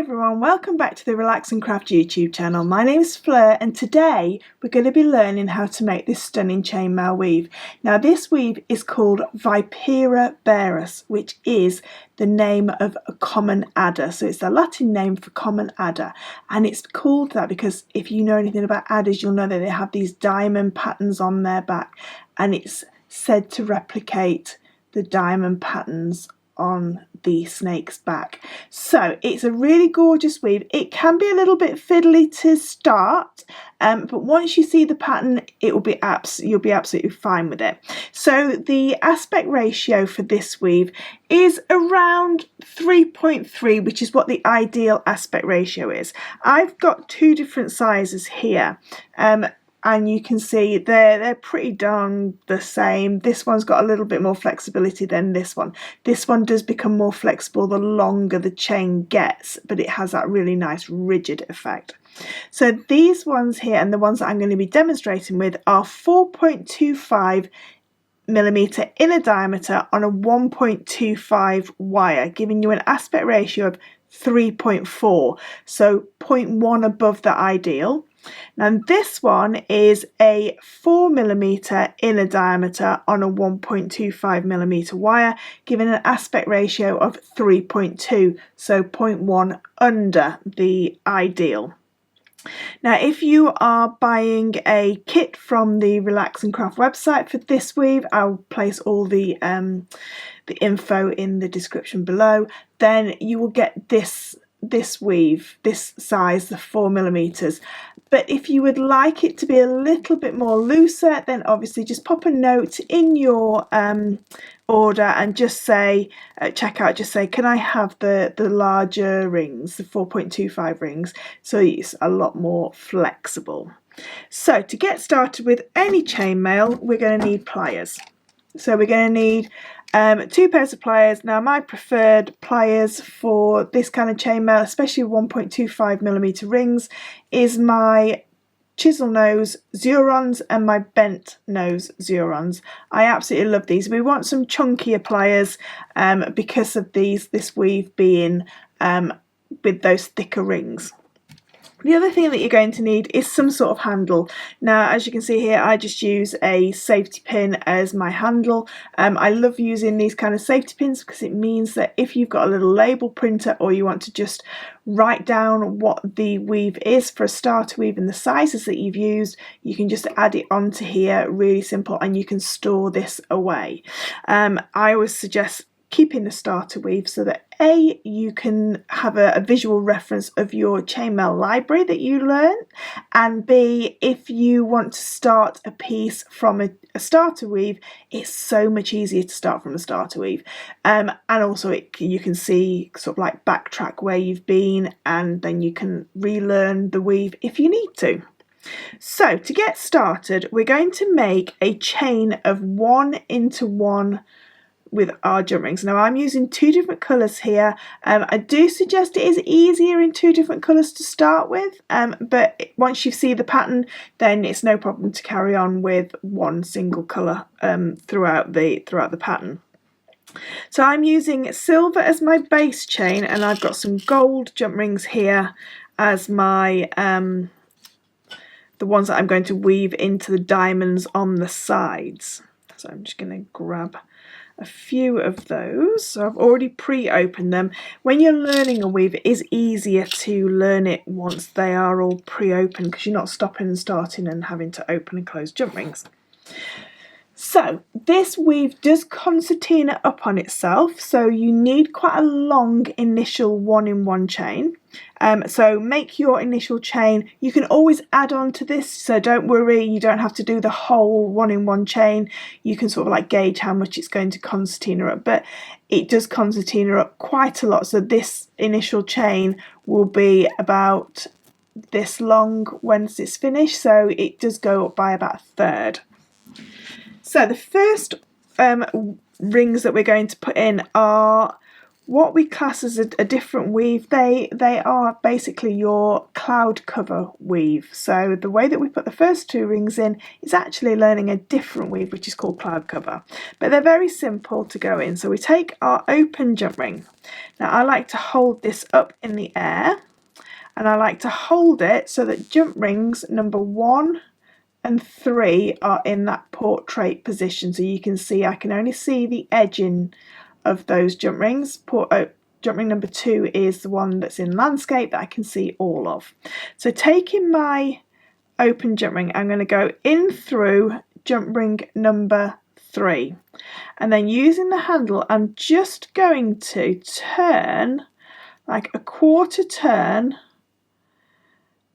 everyone, welcome back to the Relax and Craft YouTube channel. My name is Fleur and today we're going to be learning how to make this stunning chainmail weave. Now this weave is called Vipera Berus, which is the name of a common adder. So it's the Latin name for common adder, and it's called that because if you know anything about adders, you'll know that they have these diamond patterns on their back, and it's said to replicate the diamond patterns on the snake's back. So it's a really gorgeous weave. It can be a little bit fiddly to start, but once you see the pattern, you'll be absolutely fine with it. So the aspect ratio for this weave is around 3.3, which is what the ideal aspect ratio is. I've got two different sizes here. And you can see they're pretty darn the same. This one's got a little bit more flexibility than this one. This one does become more flexible the longer the chain gets, but it has that really nice rigid effect. So these ones here and the ones that I'm going to be demonstrating with are 4.25 millimeter inner diameter on a 1.25 wire, giving you an aspect ratio of 3.4, so 0.1 above the ideal. Now this one is a 4 millimeter inner diameter on a 1.25 millimeter wire, giving an aspect ratio of 3.2, so 0.1 under the ideal. Now if you are buying a kit from the Relax and Craft website for this weave, I'll place all the info in the description below, then you will get this weave, this size, the 4 millimeters. But if you would like it to be a little bit more looser, then obviously just pop a note in your order and just say, checkout, just say, can I have the larger rings, the 4.25 rings, so it's a lot more flexible. So to get started with any chainmail, we're going to need pliers. So we're going to need 2 pairs of pliers. Now my preferred pliers for this kind of chainmail, especially 1.25 millimeter rings, is my chisel nose Zurons and my bent nose Zurons. I absolutely love these. We want some chunkier pliers because of this weave being with those thicker rings. The other thing that you're going to need is some sort of handle. Now as you can see here, I just use a safety pin as my handle. I love using these kind of safety pins because it means that if you've got a little label printer or you want to just write down what the weave is for a starter weave and the sizes that you've used, you can just add it onto here, really simple, and you can store this away. I always suggest keeping the starter weave so that A, you can have a visual reference of your chainmail library that you learn, and B, if you want to start a piece from a starter weave, it's so much easier to start from a starter weave, and also you can see sort of like backtrack where you've been, and then you can relearn the weave if you need to. So to get started, we're going to make a chain of 1 into 1 with our jump rings. Now I'm using 2 different colours here. I do suggest it is easier in 2 different colours to start with, but once you see the pattern, then it's no problem to carry on with one single colour throughout the pattern. So I'm using silver as my base chain, and I've got some gold jump rings here as my the ones that I'm going to weave into the diamonds on the sides. So I'm just going to grab a few of those. So I've already pre-opened them. When you're learning a weave, it is easier to learn it once they are all pre-opened because you're not stopping and starting and having to open and close jump rings. So this weave does concertina up on itself, so you need quite a long initial 1-in-1 chain. So make your initial chain. You can always add on to this, so don't worry, you don't have to do the whole 1-in-1 chain. You can sort of like gauge how much it's going to concertina up, but it does concertina up quite a lot. So this initial chain will be about this long once it's finished, so it does go up by about 1/3. So the first rings that we're going to put in are what we class as a different weave, they are basically your cloud cover weave. So the way that we put the first 2 rings in is actually learning a different weave, which is called cloud cover. But they're very simple to go in. So we take our open jump ring. Now I like to hold this up in the air, and I like to hold it so that jump rings number 1 and 3 are in that portrait position. So you can see, I can only see the edging of those jump rings. Jump ring number 2 is the one that's in landscape that I can see all of. So taking my open jump ring, I'm going to go in through jump ring number 3, and then using the handle I'm just going to turn like a quarter turn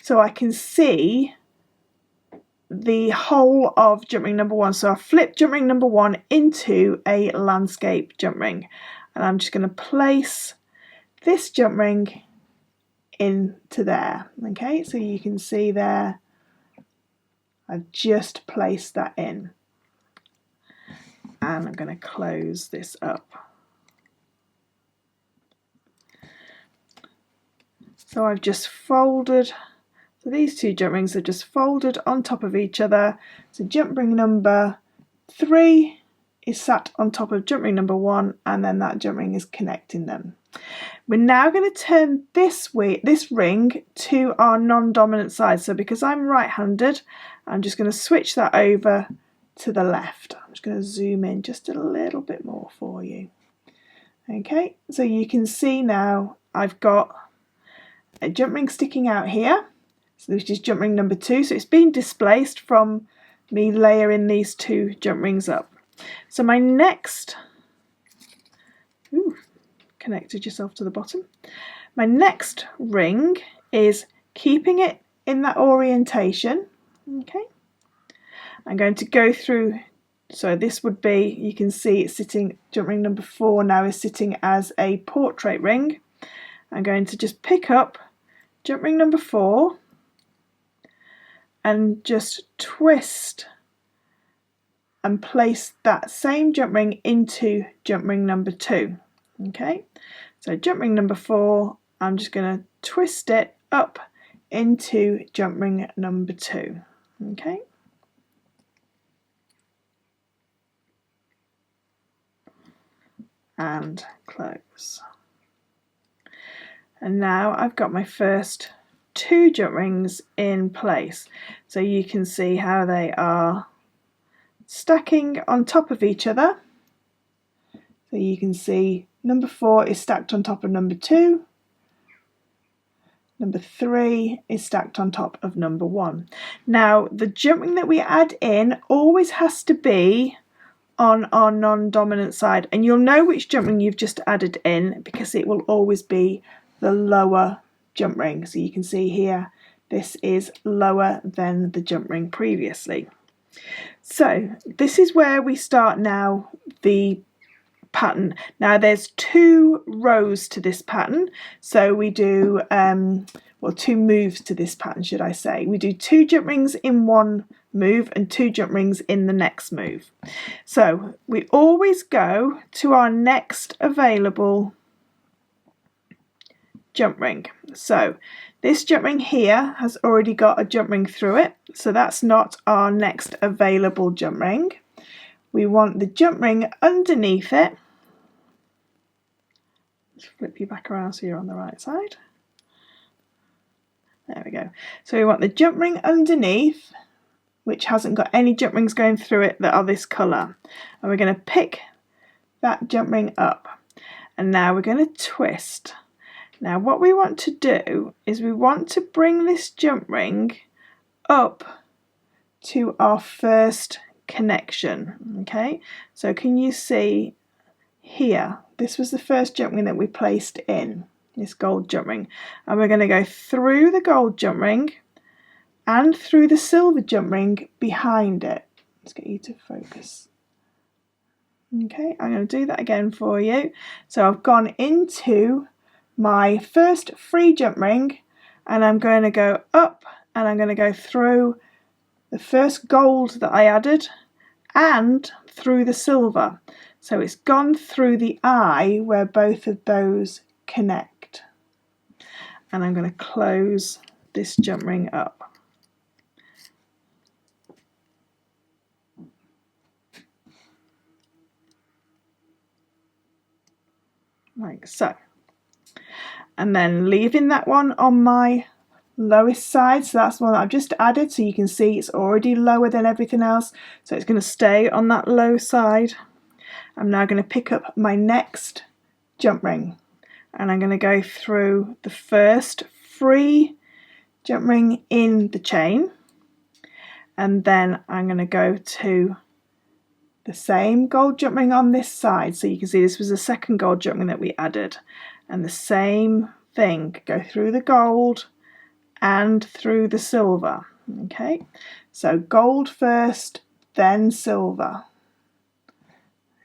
so I can see the whole of jump ring number 1. So I flip jump ring number 1 into a landscape jump ring, and I'm just going to place this jump ring into there. Okay, so you can see there I've just placed that in, and I'm going to close this up. So I've just folded. So these 2 jump rings are just folded on top of each other. So jump ring number 3 is sat on top of jump ring number 1, and then that jump ring is connecting them. We're now going to turn this ring to our non-dominant side. So because I'm right-handed, I'm just going to switch that over to the left. I'm just going to zoom in just a little bit more for you. Okay, so you can see now I've got a jump ring sticking out here. So which is jump ring number 2. So it's been displaced from me layering these 2 jump rings up. So my next, connected yourself to the bottom. My next ring is keeping it in that orientation. Okay. I'm going to go through, so this would be, you can see it's sitting, jump ring number 4 now is sitting as a portrait ring. I'm going to just pick up jump ring number 4 and just twist and place that same jump ring into jump ring number 2. Okay, so jump ring number 4, I'm just going to twist it up into jump ring number 2. Okay, and close. And now I've got my first 2 jump rings in place. So you can see how they are stacking on top of each other. So you can see number 4 is stacked on top of number 2. Number 3 is stacked on top of number 1. Now the jump ring that we add in always has to be on our non-dominant side, and you'll know which jump ring you've just added in because it will always be the lower jump ring. So you can see here this is lower than the jump ring previously. So this is where we start now the pattern. Now there's 2 rows to this pattern, so we do 2 moves to this pattern, should I say. We do 2 jump rings in one move and 2 jump rings in the next move. So we always go to our next available jump ring. So this jump ring here has already got a jump ring through it, so that's not our next available jump ring. We want the jump ring underneath it. Let's flip you back around so you're on the right side. There we go. So we want the jump ring underneath, which hasn't got any jump rings going through it that are this colour. And we're going to pick that jump ring up. And now we're going to twist. Now what we want to do is we want to bring this jump ring up to our first connection. Okay, so can you see here, this was the first jump ring that we placed in, this gold jump ring, and we're going to go through the gold jump ring and through the silver jump ring behind it. Let's get you to focus. Okay, I'm going to do that again for you. So I've gone into my first free jump ring and I'm going to go up and I'm going to go through the first gold that I added and through the silver. So it's gone through the eye where both of those connect. And I'm going to close this jump ring up. Like so. And then leaving that one on my lowest side, so that's the one that I've just added, so you can see it's already lower than everything else, so it's going to stay on that low side. I'm now going to pick up my next jump ring, and I'm going to go through the first free jump ring in the chain, and then I'm going to go to the same gold jump ring on this side, so you can see this was the second gold jump ring that we added, and the same thing, go through the gold and through the silver. Okay, so gold first, then silver.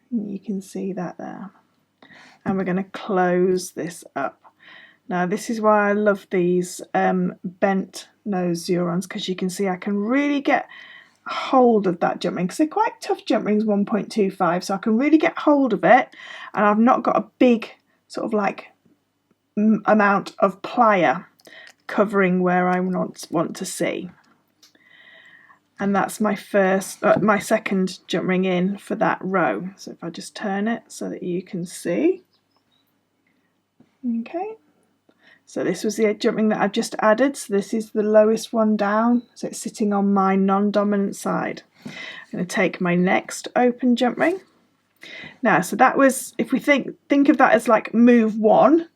You can see that there. And we're going to close this up. Now this is why I love these bent nose Zurons, because you can see I can really get hold of that jump ring, because they're quite tough jump rings, 1.25, so I can really get hold of it, and I've not got a big sort of like amount of plier covering where I want to see. And that's my my second jump ring in for that row. So if I just turn it so that you can see. Okay, so this was the jump ring that I've just added, so this is the lowest one down, so it's sitting on my non-dominant side. I'm going to take my next open jump ring. Now, so that was, if we think of that as like move 1,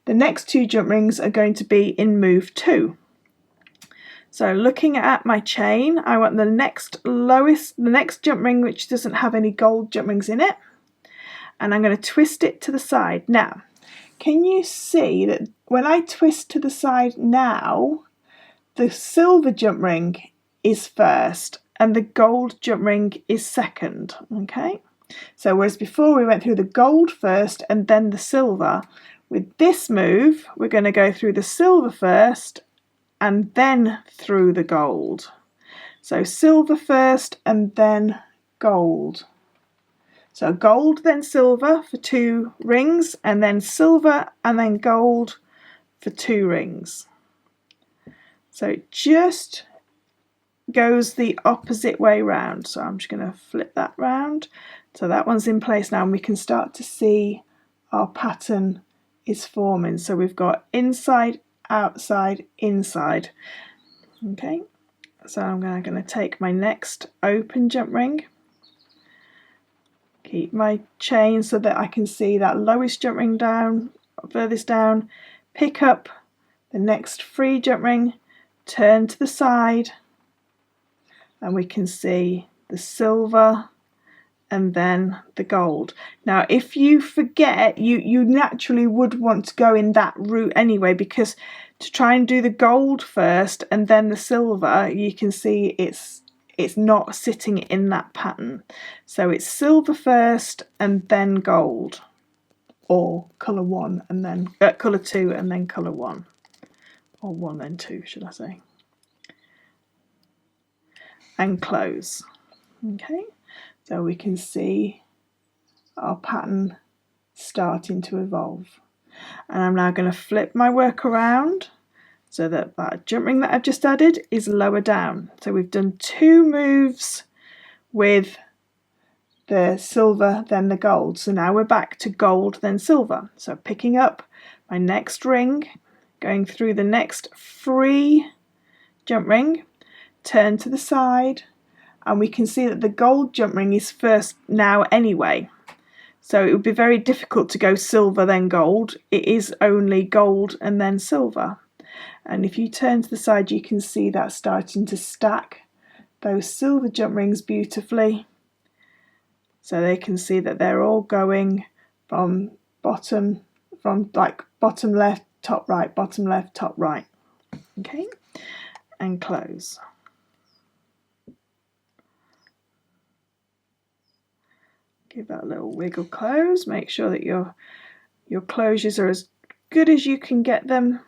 the next 2 jump rings are going to be in move 2. So looking at my chain, I want the next jump ring which doesn't have any gold jump rings in it, and I'm going to twist it to the side. Now, can you see that when I twist to the side now, the silver jump ring is first and the gold jump ring is second? Okay, so whereas before we went through the gold first and then the silver, with this move we're going to go through the silver first and then through the gold. So silver first and then gold. So gold then silver for 2 rings, and then silver and then gold for 2 rings. So it just goes the opposite way round. So I'm just going to flip that round. So that one's in place now, and we can start to see our pattern is forming. So we've got inside, outside, inside. Okay, so I'm going to take my next open jump ring, keep my chain so that I can see that lowest jump ring down, furthest down, pick up the next free jump ring, turn to the side, and we can see the silver and then the gold. Now if you forget, you naturally would want to go in that route anyway, because to try and do the gold first and then the silver, you can see it's not sitting in that pattern. So it's silver first and then gold, or colour 1 and then colour 2 and then colour 1, or 1 then 2 should I say, and close. Okay, so we can see our pattern starting to evolve. And I'm now going to flip my work around so that that jump ring that I've just added is lower down. So we've done 2 moves with the silver then the gold. So now we're back to gold then silver. So picking up my next ring, going through the next free jump ring, turn to the side, and we can see that the gold jump ring is first now anyway. So it would be very difficult to go silver then gold. It is only gold and then silver. And if you turn to the side, you can see that starting to stack those silver jump rings beautifully. So they can see that they're all going from bottom left, top right, bottom left, top right. Okay, and close. Give that a little wiggle close. Make sure that your closures are as good as you can get them.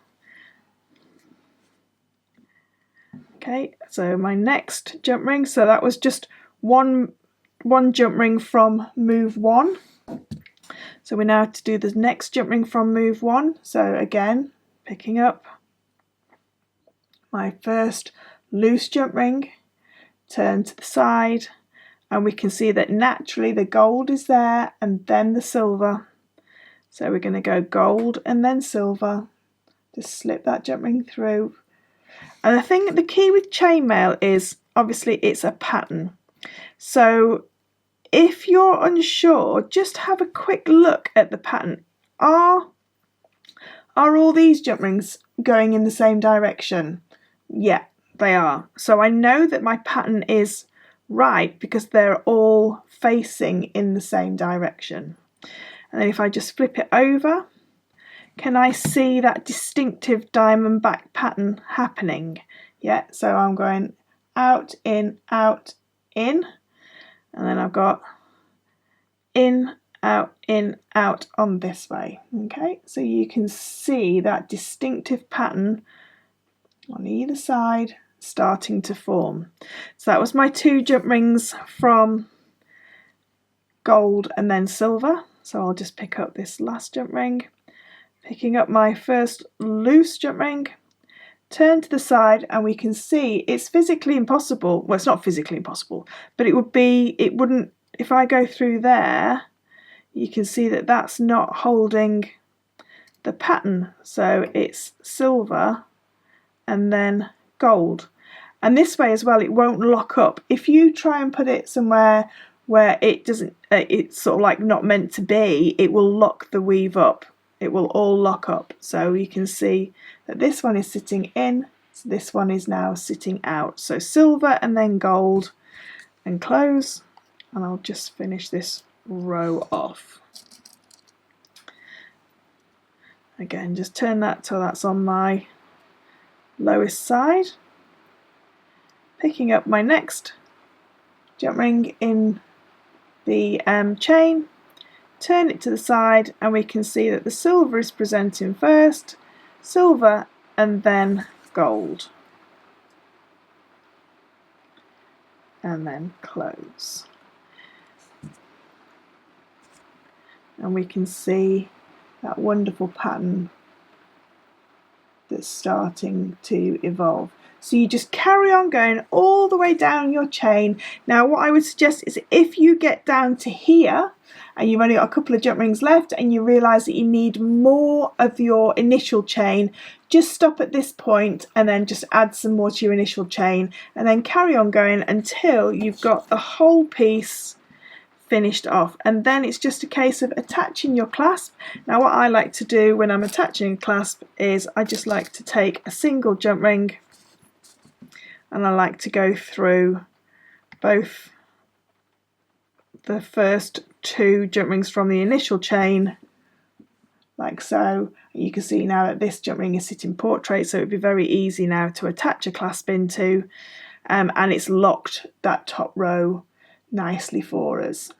Okay, so my next jump ring, so that was just one one jump ring from move 1. So we now have to do the next jump ring from move 1. So again, picking up my first loose jump ring, turn to the side, and we can see that naturally the gold is there and then the silver. So we're going to go gold and then silver. Just slip that jump ring through. And the key with chainmail is obviously it's a pattern. So if you're unsure, just have a quick look at the pattern. Are all these jump rings going in the same direction? Yeah, they are. So I know that my pattern is right because they're all facing in the same direction. And then if I just flip it over, can I see that distinctive diamond back pattern happening? Yeah, so I'm going out, in, and then I've got in, out on this way. Okay, so you can see that distinctive pattern on either side starting to form. So that was my 2 jump rings from gold and then silver. So I'll just pick up this last jump ring, picking up my first loose jump ring, turn to the side, and we can see it's physically impossible. Well, it's not physically impossible, but it wouldn't, if I go through there, you can see that that's not holding the pattern. So it's silver and then gold. And this way as well, it won't lock up. If you try and put it somewhere where it doesn't, it's sort of like not meant to be, it will lock the weave up. It will all lock up. So you can see that this one is sitting in, so this one is now sitting out. So silver and then gold and close. And I'll just finish this row off. Again, just turn that till that's on my lowest side. Picking up my next jump ring in the chain, turn it to the side, and we can see that the silver is presenting first, silver and then gold, and then close. And we can see that wonderful pattern that's starting to evolve. So you just carry on going all the way down your chain. Now what I would suggest is if you get down to here and you've only got a couple of jump rings left and you realise that you need more of your initial chain, just stop at this point and then just add some more to your initial chain and then carry on going until you've got the whole piece finished off. And then it's just a case of attaching your clasp. Now what I like to do when I'm attaching a clasp is I just like to take a single jump ring and I like to go through both the first 2 jump rings from the initial chain like so. You can see now that this jump ring is sitting portrait, so it'd be very easy now to attach a clasp into, and it's locked that top row nicely for us.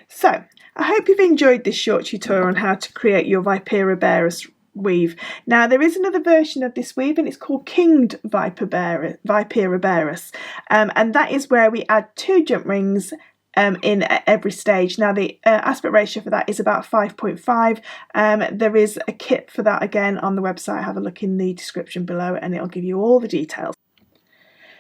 So I hope you've enjoyed this short tutorial on how to create your Vipera Berus weave. Now there is another version of this weave and it's called Kinged Vipera Berus, and that is where we add 2 jump rings in at every stage. Now the aspect ratio for that is about 5.5. There is a kit for that again on the website. Have a look in the description below and it'll give you all the details.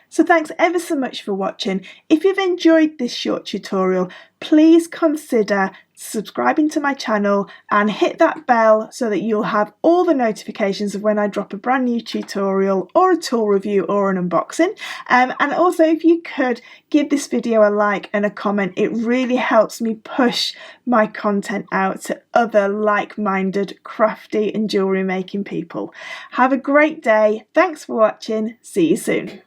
So thanks ever so much for watching. If you've enjoyed this short tutorial, please consider subscribing to my channel and hit that bell so that you'll have all the notifications of when I drop a brand new tutorial or a tool review or an unboxing. And also if you could give this video a like and a comment, it really helps me push my content out to other like-minded crafty and jewellery making people. Have a great day. Thanks for watching. See you soon.